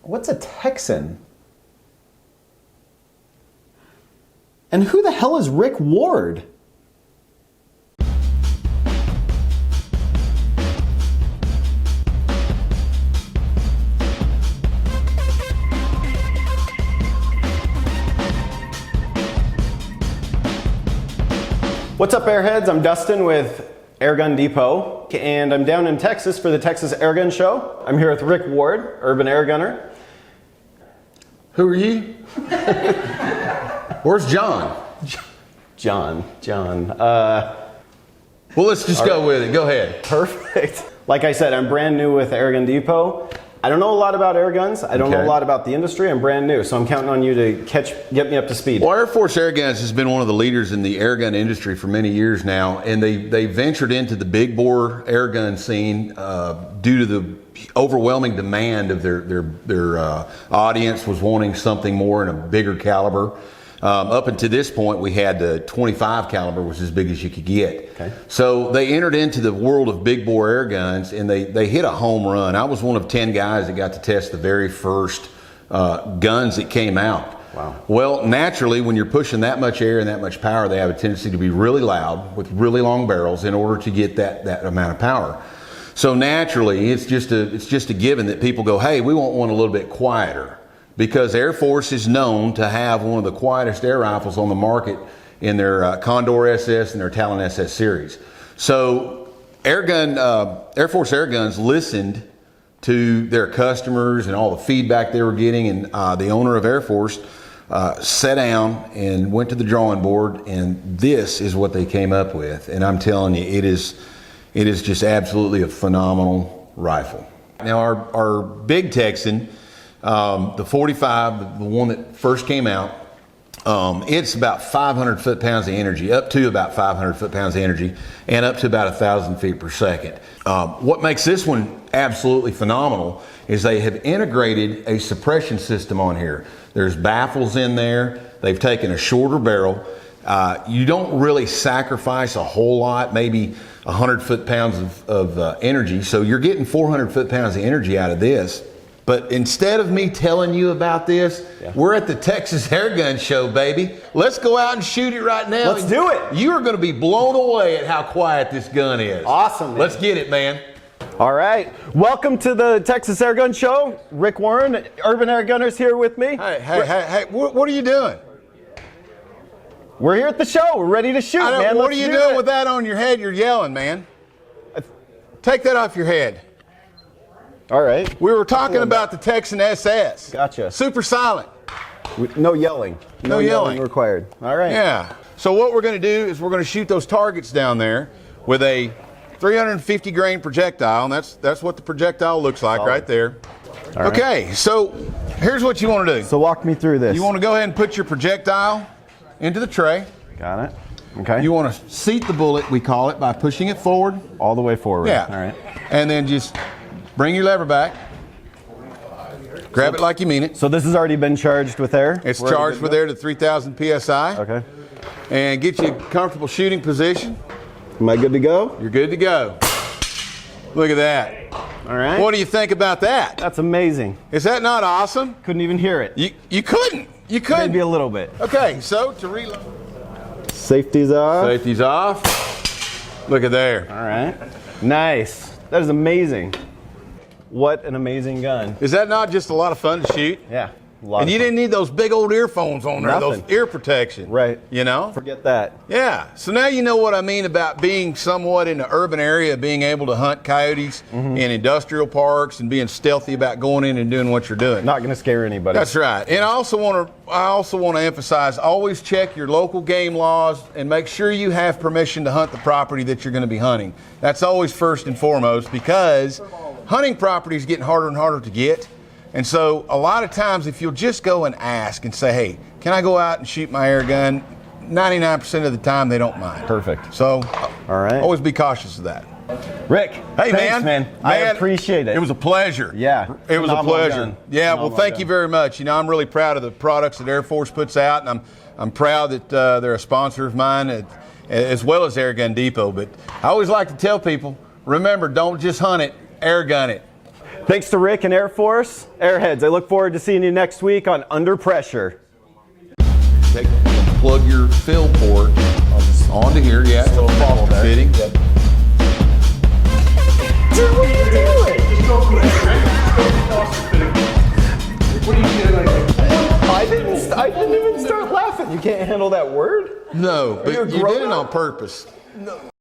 What's a Texan? And who the hell is Rick Ward? What's up, Airheads? I'm Dustin with Airgun Depot, and I'm down in Texas for the Texas Airgun Show. I'm here with Rick Ward, Urban Airgunner. Who are you? Where's John? John. Well, let's just go with it. Go ahead. Perfect. Like I said, I'm brand new with Airgun Depot. I don't know a lot about air guns. I don't know a lot about the industry. I'm brand new, so I'm counting on you to get me up to speed. Well, Airforce Airguns has been one of the leaders in the airgun industry for many years now, and they ventured into the big bore airgun scene due to the overwhelming demand of their audience was wanting something more in a bigger caliber. Up until this point, we had the 25 caliber, which is as big as you could get. Okay. So they entered into the world of big bore air guns, and they hit a home run. I was one of 10 guys that got to test the very first guns that came out. Wow. Well, naturally, when you're pushing that much air and that much power, they have a tendency to be really loud with really long barrels in order to get that amount of power. So naturally, it's just a given that people go, hey, we want one a little bit quieter. Because Air Force is known to have one of the quietest air rifles on the market in their Condor SS and their Talon SS series. So Air Force Airguns listened to their customers and all the feedback they were getting, and the owner of Air Force sat down and went to the drawing board, and this is what they came up with. And I'm telling you, it is just absolutely a phenomenal rifle. Now our big Texan, the 45, the one that first came out, it's about 500 foot-pounds of energy, up to about 500 foot-pounds of energy, and up to about 1,000 feet per second. What makes this one absolutely phenomenal is they have integrated a suppression system on here. There's baffles in there. They've taken a shorter barrel. You don't really sacrifice a whole lot, maybe 100 foot-pounds of energy, so you're getting 400 foot-pounds of energy out of this. But instead of me telling you about this, we're at the Texas Airgun Show, baby. Let's go out and shoot it right now. Let's do it. You are going to be blown away at how quiet this gun is. Awesome, man. Let's get it, man. All right. Welcome to the Texas Airgun Show. Rick Warren, Urban Airgunner's here with me. Hey, what are you doing? We're here at the show. We're ready to shoot, man. What are you doing with that on your head? You're yelling, man. Take that off your head. All right. We were talking about the Texan SS. Gotcha. Super silent. No yelling. No yelling required. All right. Yeah. So what we're going to do is we're going to shoot those targets down there with a 350 grain projectile, and that's what the projectile looks like right there. All right. Okay, so here's what you want to do. So walk me through this. You want to go ahead and put your projectile into the tray. Got it. Okay. You want to seat the bullet, we call it, by pushing it forward. All the way forward. Yeah. All right. And then just bring your lever back. Grab it like you mean it. So this has already been charged with air? It's charged with air to 3,000 PSI. Okay. And get you a comfortable shooting position. Am I good to go? You're good to go. Look at that. All right. What do you think about that? That's amazing. Is that not awesome? Couldn't even hear it. You couldn't. You couldn't. Maybe a little bit. Okay, so to reload. Safety's off. Safety's off. Look at there. All right. Nice. That is amazing. What an amazing gun. Is that not just a lot of fun to shoot? Yeah. And you didn't need those big old earphones on there, those ear protection. Right. You know? Forget that. Yeah. So now you know what I mean about being somewhat in the urban area, being able to hunt coyotes in industrial parks and being stealthy about going in and doing what you're doing. Not going to scare anybody. That's right. And I also want to emphasize, always check your local game laws and make sure you have permission to hunt the property that you're going to be hunting. That's always first and foremost, because hunting property is getting harder and harder to get. And so a lot of times if you'll just go and ask and say, hey, can I go out and shoot my air gun? 99% of the time they don't mind. Perfect. So all right. Always be cautious of that. Rick, hey, thanks, man. I appreciate it. It was a pleasure. Yeah. It was a pleasure. Gun. Yeah, well, thank you very much. You know, I'm really proud of the products that Air Force puts out, and I'm proud that they're a sponsor of mine, as well as Airgun Depot. But I always like to tell people, remember, don't just hunt it, air gun it. Thanks to Rick and Air Force. Airheads, I look forward to seeing you next week on Under Pressure. Plug your fill port onto here. Yeah, it's a little ball fitting. Dude, what are you doing? What are you doing? I didn't even start laughing. You can't handle that word? No, but you a you did it grown-up? on purpose. No.